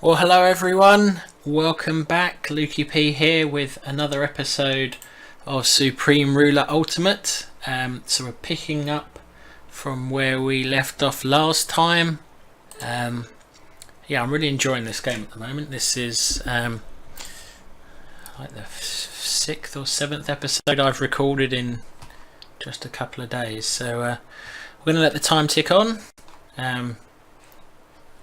Well, hello everyone. Welcome back. Lukey P here with another episode of Supreme Ruler Ultimate. So we're picking up from where we left off last time. Yeah, I'm really enjoying this game at the moment. This is like the 6th or 7th episode I've recorded in just a couple of days. So we're going to let the time tick on.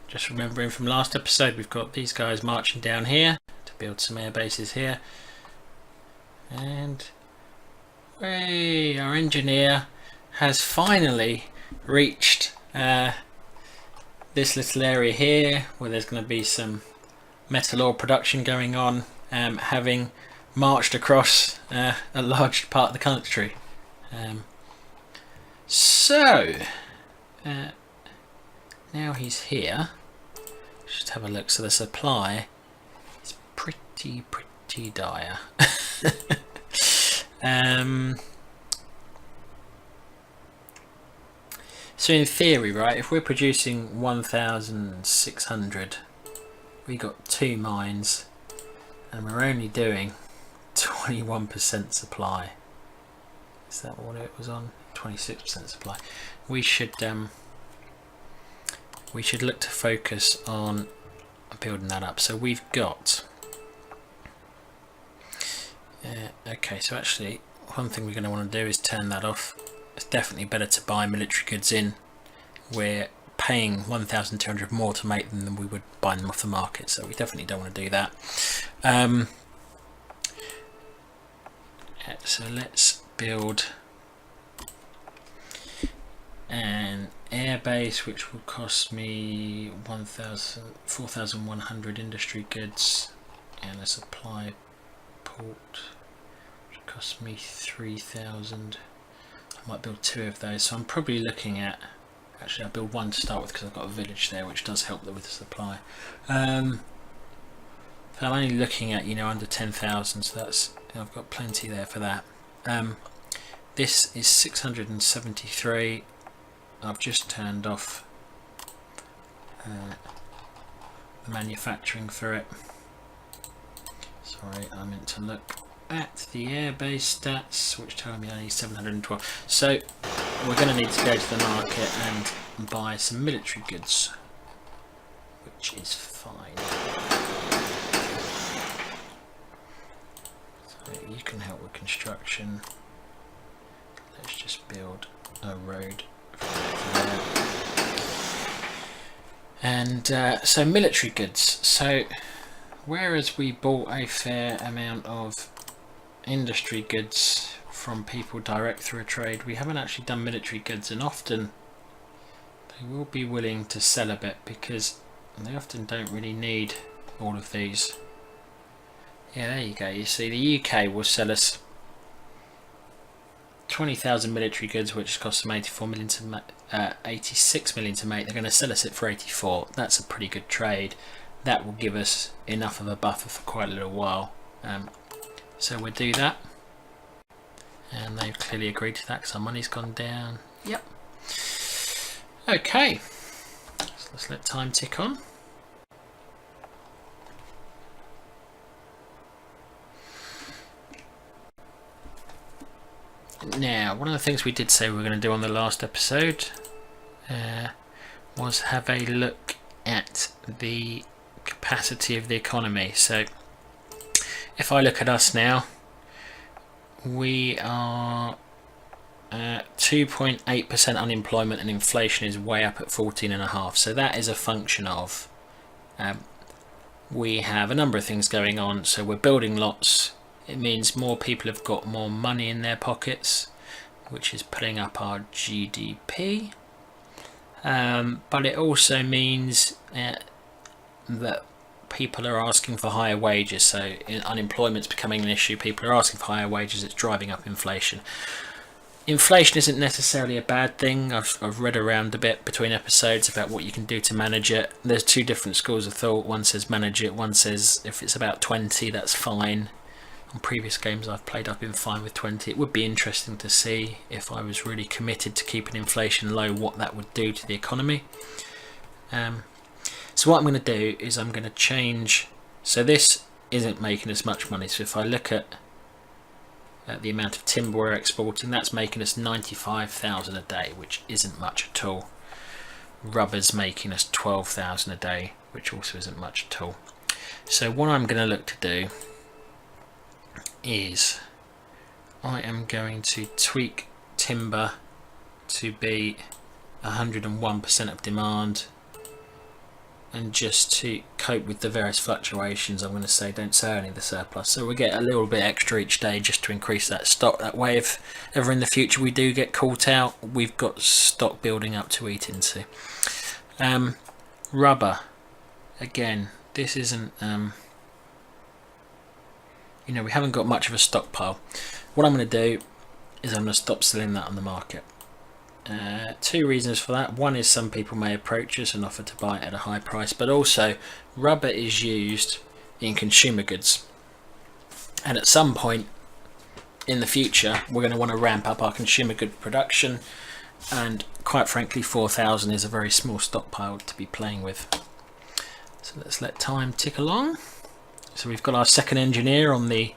Just remembering from last episode, we've got these guys marching down here to build some air bases here. And our engineer has finally reached this little area here where there's going to be some metal ore production going on, having marched across a large part of the country. Now he's here. Just have a look. So the supply is pretty dire. So in theory, right, if we're producing 1,600, we got 2 mines, and we're only doing 21% supply. Is that what it was on? 26% supply. We should look to focus on building that up. So we've got okay, so actually one thing we're going to want to do is turn that off. It's definitely better to buy military goods in. We're paying 1,200 more to make them than we would buy them off the market, so we definitely don't want to do that. So let's build an air base, which will cost me 4,100 industry goods, and a supply port which costs me 3,000. I might build 2 of those, so I'm probably looking at, actually I'll build 1 to start with because I've got a village there which does help with the supply. So I'm only looking at, under 10,000, so that's, I've got plenty there for that. This is 673. I've just turned off the manufacturing for it. Sorry, I meant to look at the airbase stats, which tell me I need 712. So we're going to need to go to the market and buy some military goods, which is fine. So you can help with construction. Let's just build a road. And so military goods. So whereas we bought a fair amount of industry goods from people direct through a trade, we haven't actually done military goods, and often they will be willing to sell a bit because they often don't really need all of these. Yeah, there you go. You see, the UK will sell us 20,000 military goods, which costs them 86 million to make. They're going to sell us it for 84. That's a pretty good trade. That will give us enough of a buffer for quite a little while. So we'll do that, and they've clearly agreed to that because our money's gone down. Yep. Okay, so let's let time tick on. Now, one of the things we did say we were going to do on the last episode was have a look at the capacity of the economy. So if I look at us now, we are 2.8% unemployment, and inflation is way up at 14.5%. So that is a function of we have a number of things going on. So we're building lots. It means more people have got more money in their pockets, which is putting up our GDP. But it also means that people are asking for higher wages. So unemployment's becoming an issue. People are asking for higher wages. It's driving up inflation. Inflation isn't necessarily a bad thing. I've read around a bit between episodes about what you can do to manage it. There's 2 different schools of thought. One says manage it. One says if it's about 20, that's fine. On previous games I've played, I've been fine with 20. It would be interesting to see if I was really committed to keeping inflation low, what that would do to the economy. So So what I'm going to do is I'm going to change, so this isn't making as much money, so if I look at the amount of timber we're exporting, that's making us 95,000 a day, which isn't much at all. Rubber's making us 12,000 a day, which also isn't much at all. So what I'm going to look to do is I am going to tweak timber to be 101% of demand, and just to cope with the various fluctuations, I'm going to say don't sell any of the surplus, so we get a little bit extra each day just to increase that stock. That way, if ever in the future we do get caught out, we've got stock building up to eat into. Rubber, again, this isn't you know, we haven't got much of a stockpile. What I'm going to do is I'm going to stop selling that on the market. Two reasons for that. One is some people may approach us and offer to buy it at a high price, but also rubber is used in consumer goods, and at some point in the future we're going to want to ramp up our consumer good production, and quite frankly 4,000 is a very small stockpile to be playing with. So let's let time tick along. So we've got our second engineer on the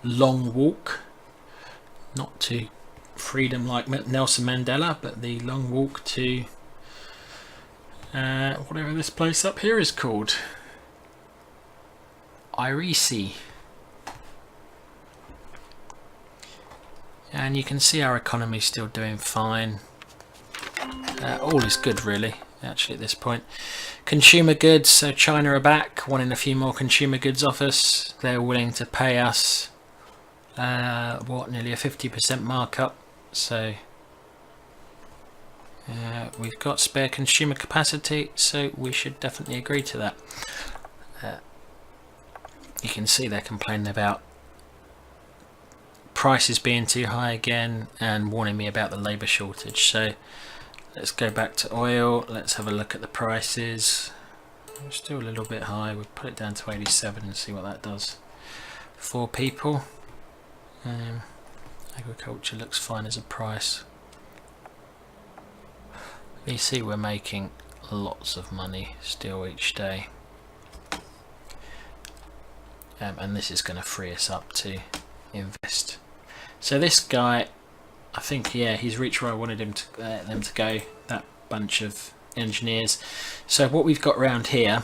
long walk, not to freedom like Nelson Mandela, but the long walk to whatever this place up here is called, Irisi. And you can see our economy still doing fine. All is good really, actually, at this point. Consumer goods, so China are back, wanting a few more consumer goods off us. They're willing to pay us nearly a 50% markup. So we've got spare consumer capacity, so we should definitely agree to that. You can see they're complaining about prices being too high again and warning me about the labour shortage. So let's go back to oil. Let's have a look at the prices. We're still a little bit high. We'll put it down to 87 and see what that does for people. Agriculture looks fine as a price. You see we're making lots of money still each day, and this is going to free us up to invest. So this guy, I think, yeah, he's reached where I wanted him to them to go, that bunch of engineers. So what we've got around here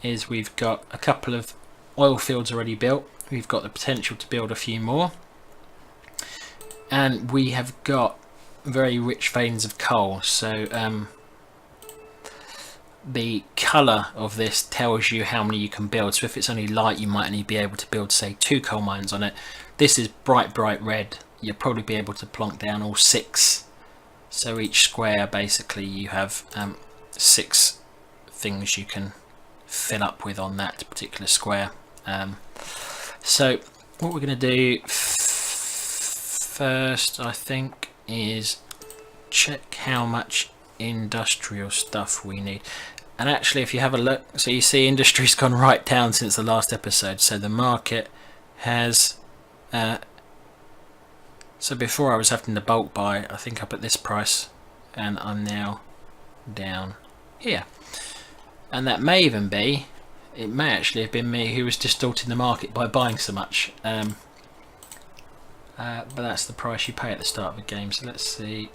is we've got a couple of oil fields already built. We've got the potential to build a few more, and we have got very rich veins of coal. So the colour of this tells you how many you can build. So if it's only light, you might only be able to build, say, 2 coal mines on it. This is bright red. You'll probably be able to plonk down all 6. So each square, basically, you have 6 things you can fill up with on that particular square. So what we're going to do first, I think, is check how much industrial stuff we need. And actually, if you have a look, so you see industry's gone right down since the last episode. So the market has so before I was having to bulk buy, I think, up at this price, and I'm now down here. And that may even be, it may actually have been me who was distorting the market by buying so much. But that's the price you pay at the start of the game. So let's see.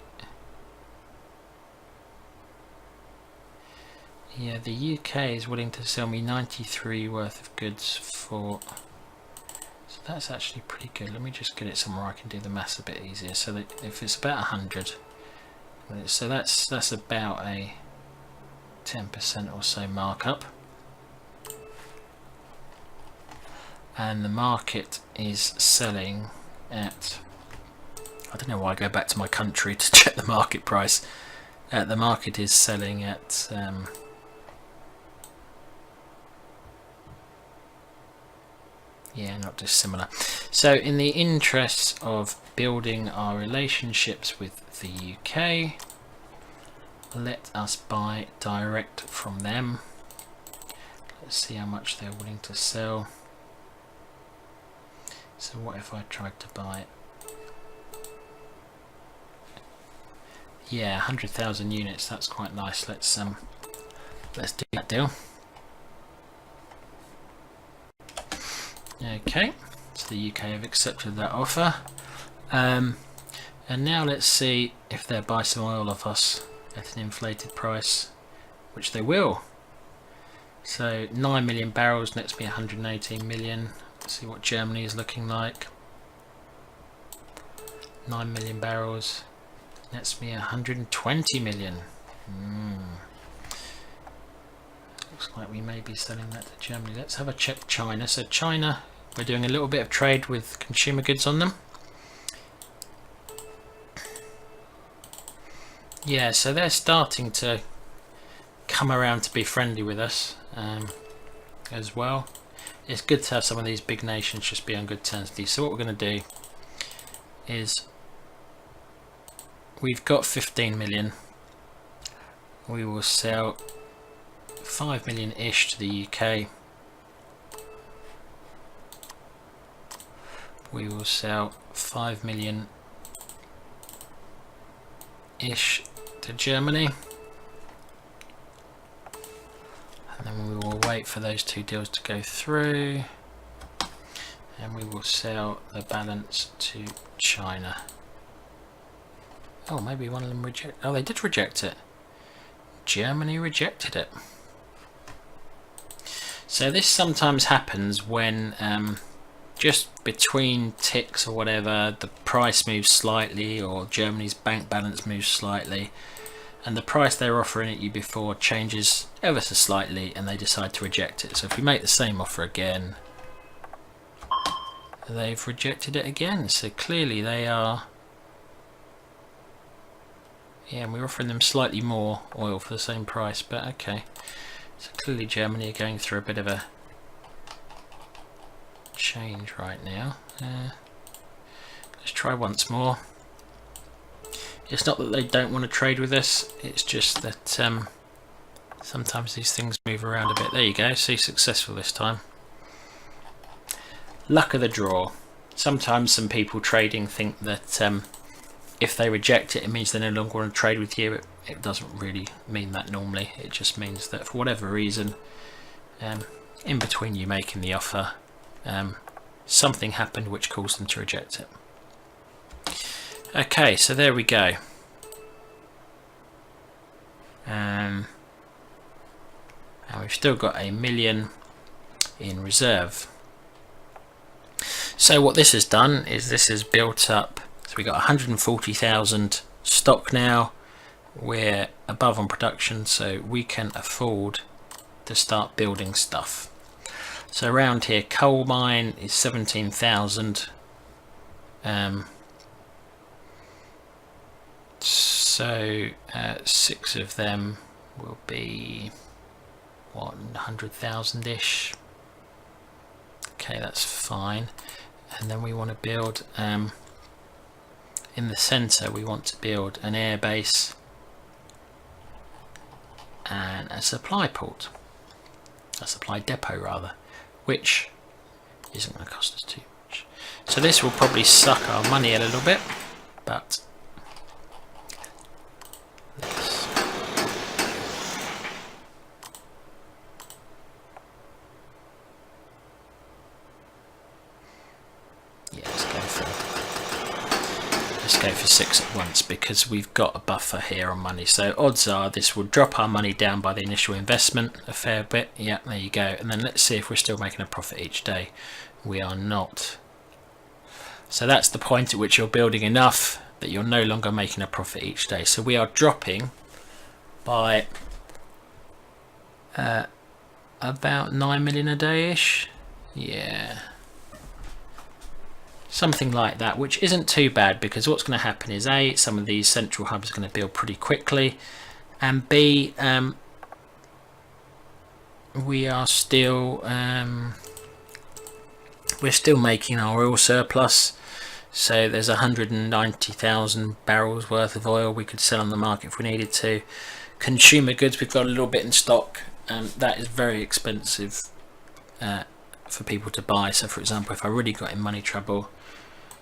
Yeah, the UK is willing to sell me 93 worth of goods for, so that's actually pretty good. Let me just get it somewhere I can do the maths a bit easier. So that if it's about 100, so that's about a 10% or so markup, and the market is selling at, I don't know why I go back to my country to check the market price. The market is selling at yeah, not dissimilar. So in the interests of building our relationships with the UK, let us buy direct from them. Let's see how much they're willing to sell. So what if I tried to buy, yeah, 100,000 units, that's quite nice. Let's do that deal. Okay, so the UK have accepted that offer. And now let's see if they'll buy some oil off us at an inflated price, which they will. So 9 million barrels, next to be 118 million. Let's see what Germany is looking like. 9 million barrels, next to me 120 million. Looks like we may be selling that to Germany. Let's have a check China. So China, we're doing a little bit of trade with consumer goods on them. Yeah, so they're starting to come around to be friendly with us as well. It's good to have some of these big nations just be on good terms with you. So what we're going to do is, we've got 15 million. We will sell 5 million ish to the UK. We will sell 5 million ish to Germany. And then we will wait for those two deals to go through. And we will sell the balance to China. Oh, maybe one of them reject. Oh, they did reject it. Germany rejected it. So this sometimes happens when just between ticks or whatever, the price moves slightly, or Germany's bank balance moves slightly, and the price they're offering it you before changes ever so slightly, and they decide to reject it. So if we make the same offer again, they've rejected it again. So clearly they are. Yeah, and we're offering them slightly more oil for the same price, but okay. So clearly Germany are going through a bit of a change right now. Let's try once more. It's not that they don't want to trade with us, it's just that sometimes these things move around a bit. There you go, see, successful this time. Luck of the draw. Sometimes some people trading think that if they reject it, it means they no longer want to trade with you. It doesn't really mean that normally. It just means that for whatever reason, in between you making the offer, something happened which caused them to reject it. Okay, so there we go. And we've still got 1 million in reserve. So what this has done is this has built up. So we got 140,000 stock now. We're above on production, so we can afford to start building stuff. So around here, coal mine is 17,000. So 6 of them will be what, 100,000 ish. Okay, that's fine. And then we want to build in the center, we want to build an air base and a supply port, a supply depot rather, which isn't going to cost us too much. So this will probably suck our money a little bit, but let's go for 6 at once, because we've got a buffer here on money. So odds are this will drop our money down by the initial investment a fair bit. Yeah, there you go. And then let's see if we're still making a profit each day. We are not. So that's the point at which you're building enough that you're no longer making a profit each day. So we are dropping by about 9 million a day ish. Yeah, something like that, which isn't too bad, because what's going to happen is A, some of these central hubs are going to build pretty quickly, and B, we are still we're still making our oil surplus. So there's 190,000 barrels worth of oil we could sell on the market if we needed to. Consumer goods, we've got a little bit in stock, and that is very expensive for people to buy. So for example, if I really got in money trouble,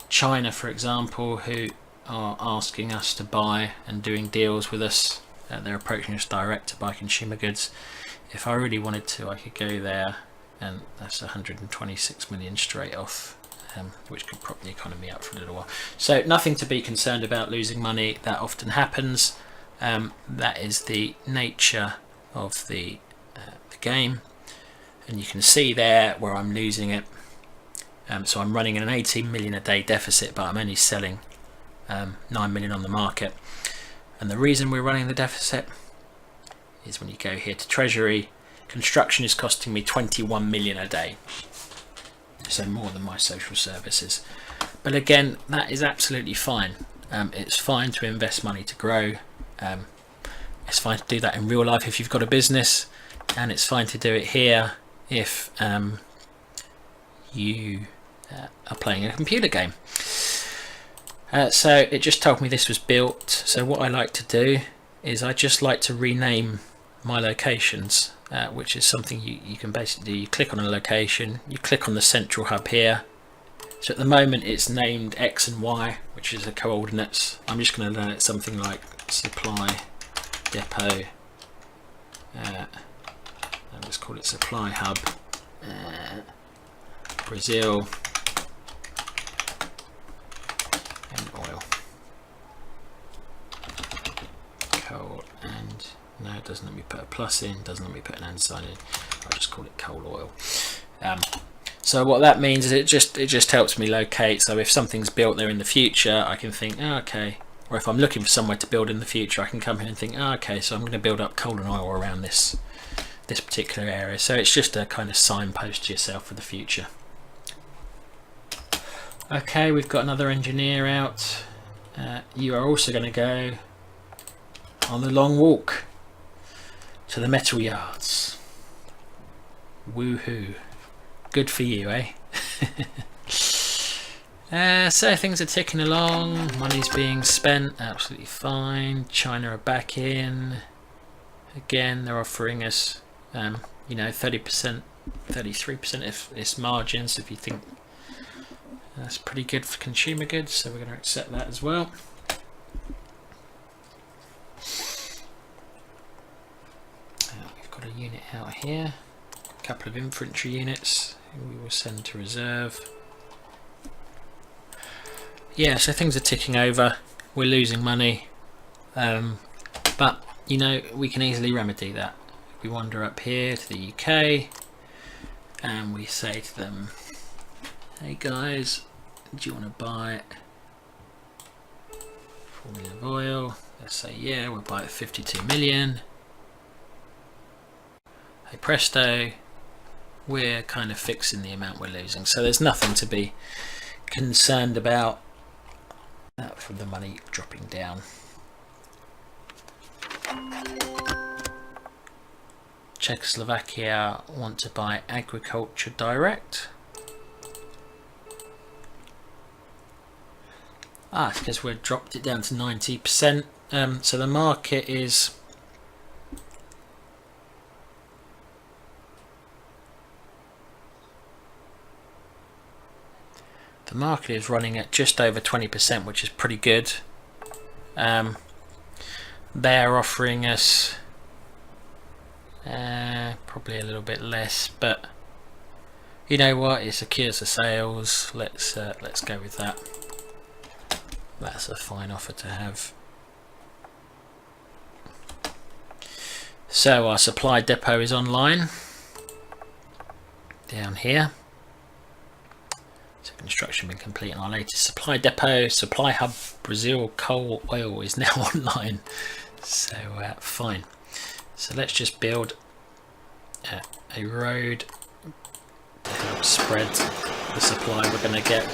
China for example, who are asking us to buy and doing deals with us, they're approaching us direct to buy consumer goods. If I really wanted to, I could go there and that's 126 million straight off, which could prop the economy up for a little while. So nothing to be concerned about losing money. That often happens. That is the nature of the game, and you can see there where I'm losing it. So I'm running an 18 million a day deficit, but I'm only selling 9 million on the market. And the reason we're running the deficit is when you go here to treasury, construction is costing me 21 million a day, so more than my social services. But again, that is absolutely fine. It's fine to invest money to grow. It's fine to do that in real life if you've got a business, and it's fine to do it here if you are playing a computer game. So it just told me this was built. So what I like to do is I just like to rename my locations, which is something you can basically do. You click on a location, you click on the central hub here. So at the moment it's named X and Y, which is the coordinates. I'm just going to learn it something like supply depot. I'll just call it supply hub, Brazil and oil. Coal and, no, it doesn't let me put a plus in, doesn't let me put an and sign in. I'll just call it coal oil. So what that means is it just helps me locate. So if something's built there in the future, I can think, oh, okay. Or if I'm looking for somewhere to build in the future, I can come here and think, oh, okay, so I'm going to build up coal and oil around this particular area. So it's just a kind of signpost to yourself for the future. Okay, we've got another engineer out. You are also going to go on the long walk to the metal yards. Woohoo. Good for you, eh? So things are ticking along, money's being spent, absolutely fine. China are back in. Again, they're offering us, 30%, 33% if it's margins, if you think that's pretty good for consumer goods, so we're going to accept that as well. We've got a unit out here, a couple of infantry units we will send to reserve. Yeah, so things are ticking over, we're losing money, but we can easily remedy that. We wander up here to the UK and we say to them, hey guys, do you want to buy 4 million of oil? Let's say yeah, we'll buy it 52 million. Hey presto, we're kind of fixing the amount we're losing, so there's nothing to be concerned about from the money dropping down. Czechoslovakia want to buy agriculture direct. It's because we've dropped it down to 90%. So the market is running at just over 20%, which is pretty good. They're offering us probably a little bit less, but you know what, it secures the sales. Let's go with that. That's a fine offer to have. So our supply depot is online down here. So construction been complete on our latest supply depot. Supply hub Brazil coal oil is now online. So fine. So let's just build a road to help spread the supply we're going to get.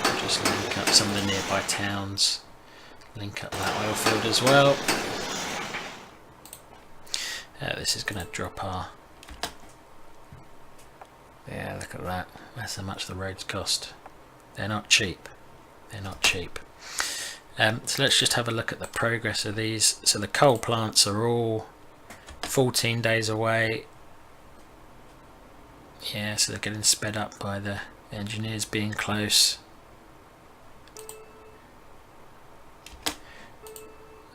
I'll just link up some of the nearby towns. Link up that oil field as well. This is going to drop our... Yeah, look at that. That's how much the roads cost. They're not cheap. They're not cheap. So let's just have a look at the progress of these. So the coal plants are all 14 days away. Yeah, so they're getting sped up by the engineers being close.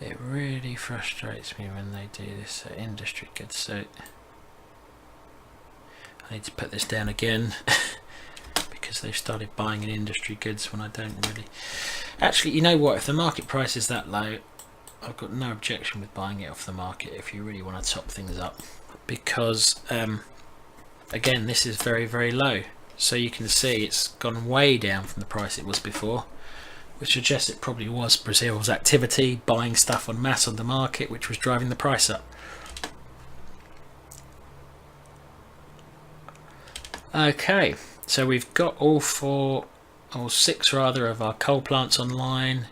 It really frustrates me when they do this at industry goods. So I need to put this down again because they've started buying in industry goods when I don't really. Actually, you know what? If the market price is that low, I've got no objection with buying it off the market if you really want to top things up, because again, this is very, very low. So you can see it's gone way down from the price it was before, which suggests it probably was Brazil's activity buying stuff en masse on the market which was driving the price up. Okay, so we've got all six rather of our coal plants online.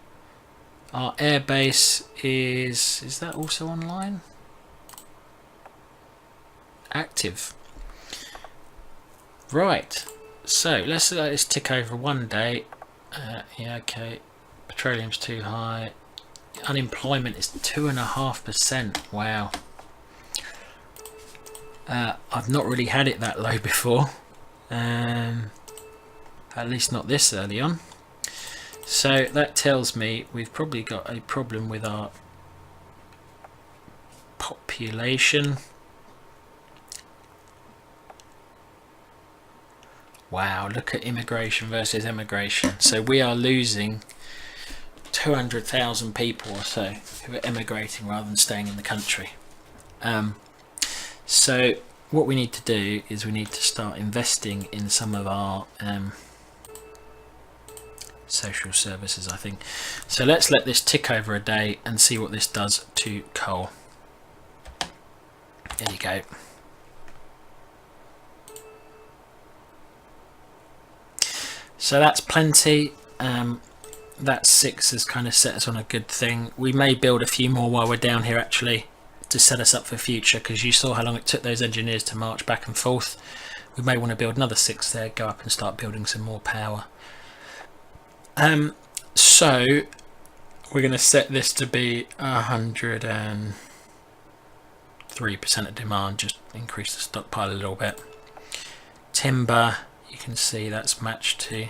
Our airbase is that also online? Active. Right, so let's let this tick over one day. Yeah, okay. Petroleum's too high. Unemployment is 2.5%. Wow. I've not really had it that low before. At least not this early on. So that tells me we've probably got a problem with our population. Wow, look at immigration versus emigration. So we are losing 200,000 people or so who are emigrating rather than staying in the country. So what we need to do is we need to start investing in some of our social services, I think. So let's let this tick over a day and see what this does to coal. There you go. So that's plenty. That 6 has kind of set us on a good thing. We may build a few more while we're down here actually to set us up for future, because you saw how long it took those engineers to march back and forth. We may want to build another 6 there, go up and start building some more power. So we're going to set this to be 103% of demand, just increase the stockpile a little bit. Timber, you can see that's matched to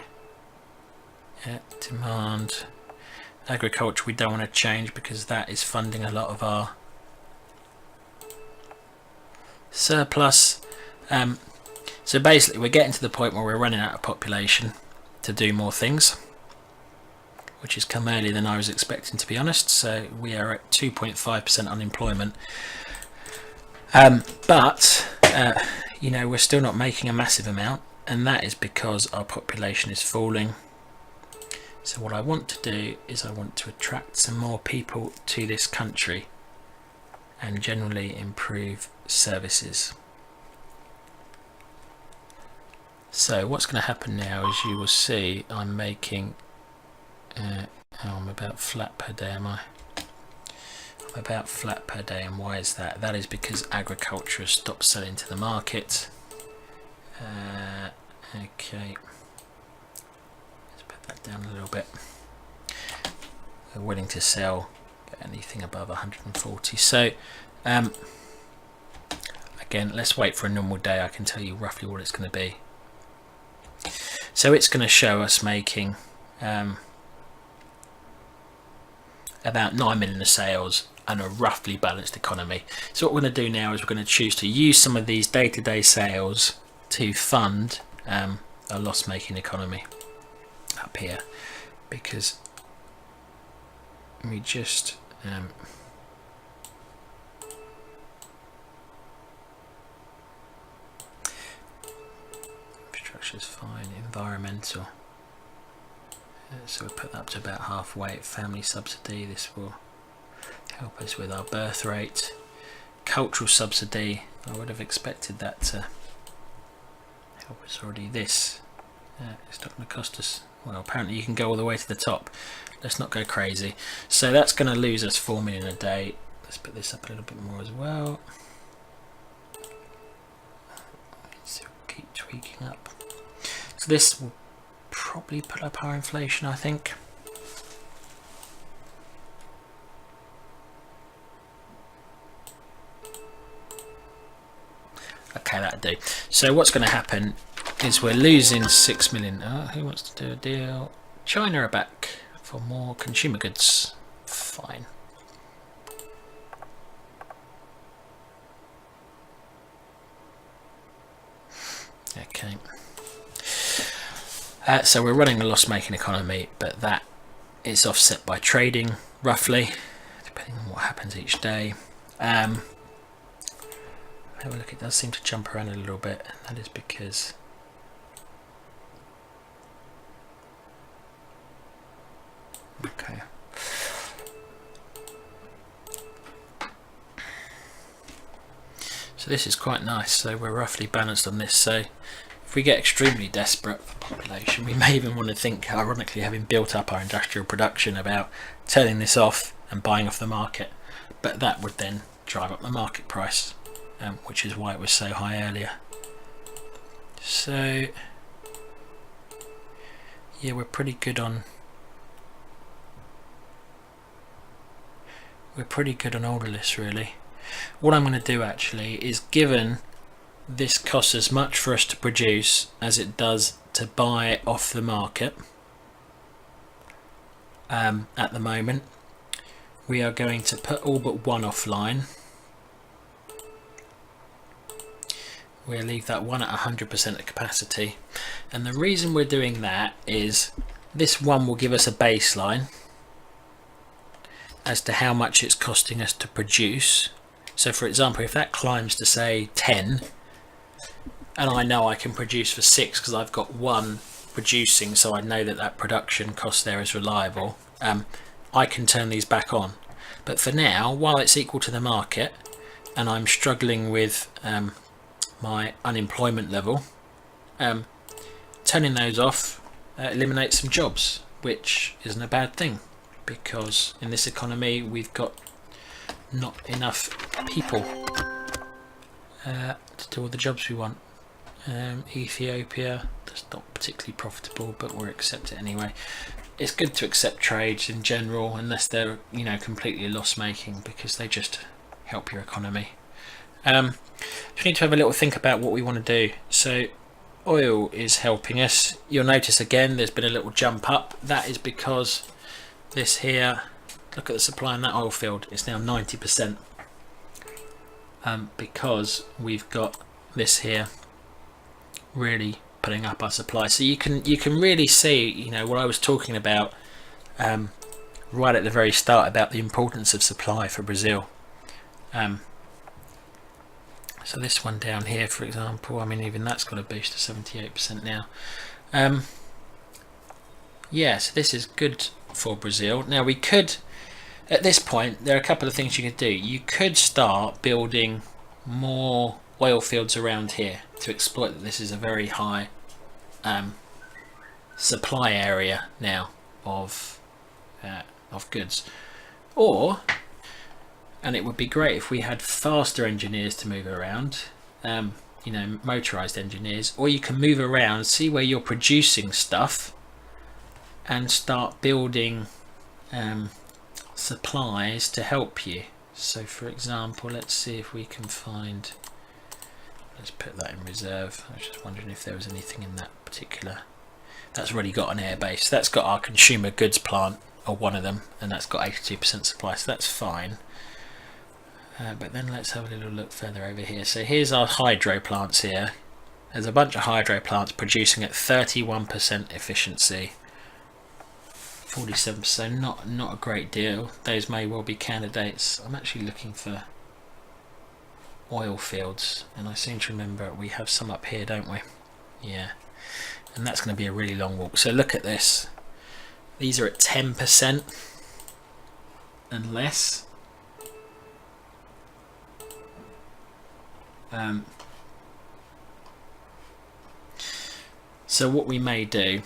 demand. Agriculture we don't want to change because that is funding a lot of our surplus. So basically we're getting to the point where we're running out of population to do more things, which has come earlier than I was expecting, to be honest. So we are at 2.5% unemployment, but you know, we're still not making a massive amount, and that is because our population is falling. So what I want to do is I want to attract some more people to this country and generally improve services. So what's going to happen now is you will see I'm making I'm about flat per day, am I? I'm about flat per day, and why is that? That is because agriculture has stopped selling to the market. Okay, let's put that down a little bit. We're willing to sell anything above 140. So again, let's wait for a normal day. I can tell you roughly what it's going to be. So it's going to show us making about 9 million of sales and a roughly balanced economy. So what we're going to do now is we're going to choose to use some of these day-to-day sales to fund a loss-making economy up here, because we just infrastructure's fine. Environmental, so we'll put that up to about halfway. Family subsidy, this will help us with our birth rate. Cultural subsidy, I would have expected that to help us already. This it's not going to cost us, well, apparently you can go all the way to the top. Let's not go crazy. So that's going to lose us 4 million a day. Let's put this up a little bit more as well. So we'll keep tweaking up. So this will probably put up our inflation, I think. Okay, that'll do. So what's going to happen is we're losing 6 million. Who wants to do a deal? China are back for more consumer goods. Fine. Okay. So we're running a loss-making economy, but that is offset by trading, roughly, depending on what happens each day. Have a look, it does seem to jump around a little bit, and that is because okay. So this is quite nice, so we're roughly balanced on this. So if we get extremely desperate for population, we may even want to think, ironically, having built up our industrial production, about turning this off and buying off the market, but that would then drive up the market price, which is why it was so high earlier. So yeah, we're pretty good on all of this, really. What I'm going to do actually is, given this costs as much for us to produce as it does to buy off the market at the moment, we are going to put all but one offline. We'll leave that one at 100% of capacity, and the reason we're doing that is this one will give us a baseline as to how much it's costing us to produce. So for example, if that climbs to say 10, and I know I can produce for 6 because I've got one producing, so I know that that production cost there is reliable, I can turn these back on. But for now, while it's equal to the market and I'm struggling with my unemployment level, turning those off eliminates some jobs, which isn't a bad thing, because in this economy we've got not enough people to do all the jobs we want. Ethiopia, that's not particularly profitable, but we'll accept it anyway. It's good to accept trades in general, unless they're, you know, completely loss-making, because they just help your economy. We need to have a little think about what we want to do. So oil is helping us. You'll notice again there's been a little jump up. That is because this here, look at the supply in that oil field, it's now 90%, because we've got this here really putting up our supply. So you can really see, you know, what I was talking about right at the very start about the importance of supply for Brazil. So this one down here, for example, I mean, even that's got a boost to 78% now. Yeah, so this is good for Brazil. Now we could, at this point, there are a couple of things you could do. You could start building more oil fields around here to exploit that this is a very high supply area now of goods. Or, and it would be great if we had faster engineers to move around, you know, motorized engineers, or you can move around, see where you're producing stuff, and start building supplies to help you. So for example, let's see if we can find, let's put that in reserve. I was just wondering if there was anything in that particular. That's already got an airbase. That's got our consumer goods plant, or one of them, and that's got 82% supply, so that's fine. But then let's have a little look further over here. So here's our hydro plants here. There's a bunch of hydro plants producing at 31% efficiency. 47%, not a great deal. Those may well be candidates. I'm actually looking for oil fields, and I seem to remember we have some up here, don't we? Yeah, and that's going to be a really long walk. So look at this. These are at 10% and less. So what we may do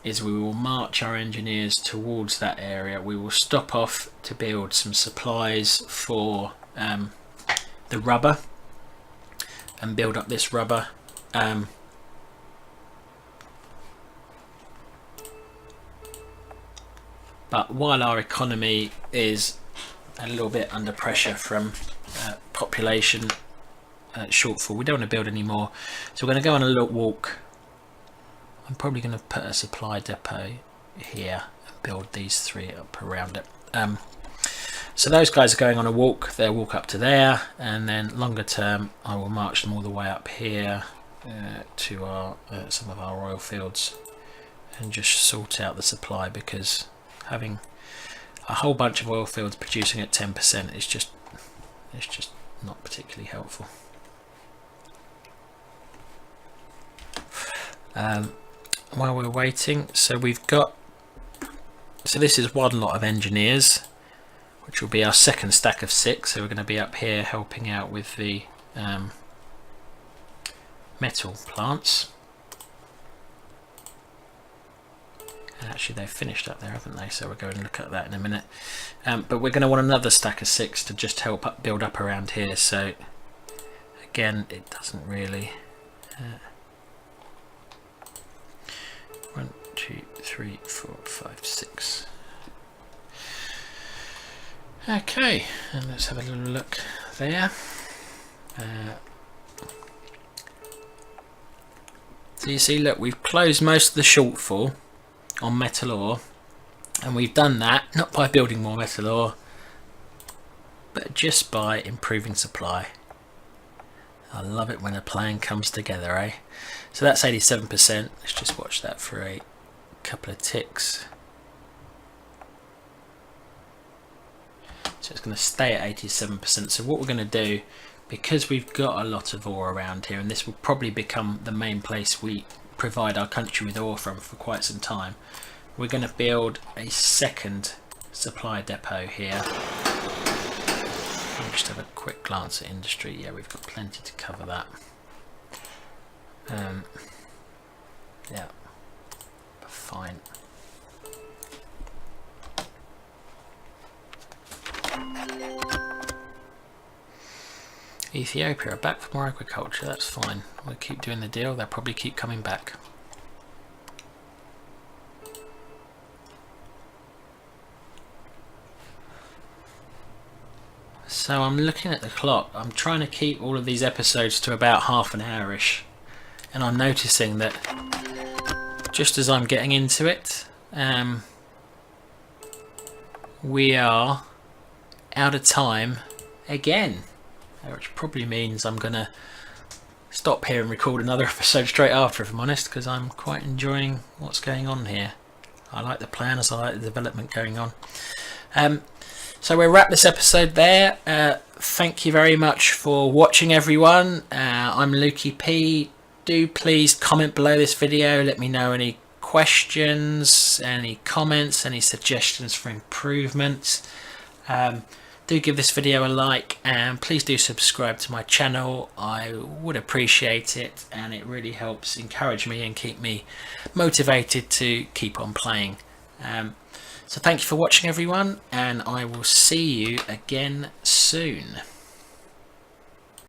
is we will march our engineers towards that area. We will stop off to build some supplies for the rubber and build up this rubber. But while our economy is a little bit under pressure from population shortfall, we don't want to build any more. So we're going to go on a little walk. I'm probably going to put a supply depot here and build these three up around it. So those guys are going on a walk. They'll walk up to there, and then longer term I will march them all the way up here, to our some of our oil fields and just sort out the supply, because having a whole bunch of oil fields producing at 10% is just not particularly helpful. While we're waiting, so this is one lot of engineers, which will be our second stack of 6. So we're going to be up here helping out with the metal plants. And actually they've finished up there, haven't they? So we'll go and look at that in a minute. But we're going to want another stack of 6 to just help build up around here. So again, it doesn't really 1, 2, 3, 4, 5, 6. Okay, and let's have a little look there. So you see, look, we've closed most of the shortfall on metal ore, and we've done that not by building more metal ore, but just by improving supply. I love it when a plan comes together, eh? So that's 87%. Let's just watch that for a couple of ticks. So it's going to stay at 87%. So what we're going to do, because we've got a lot of ore around here, and this will probably become the main place we provide our country with ore from for quite some time, we're going to build a second supply depot here. I'll just have a quick glance at industry. Yeah, we've got plenty to cover that. Yeah, fine. Ethiopia are back for more agriculture. That's fine. We'll keep doing the deal. They'll probably keep coming back. So I'm looking at the clock. I'm trying to keep all of these episodes to about half an hour-ish, and I'm noticing that just as I'm getting into it, we are out of time again, which probably means I'm gonna stop here and record another episode straight after, if I'm honest, because I'm quite enjoying what's going on here. I like the plans, I like the development going on. So we'll wrap this episode there. Thank you very much for watching, everyone. I'm Lukey P. Do please comment below this video. Let me know any questions, any comments, any suggestions for improvements. Do give this video a like, and please do subscribe to my channel. I would appreciate it, and it really helps encourage me and keep me motivated to keep on playing. So thank you for watching, everyone, and I will see you again soon.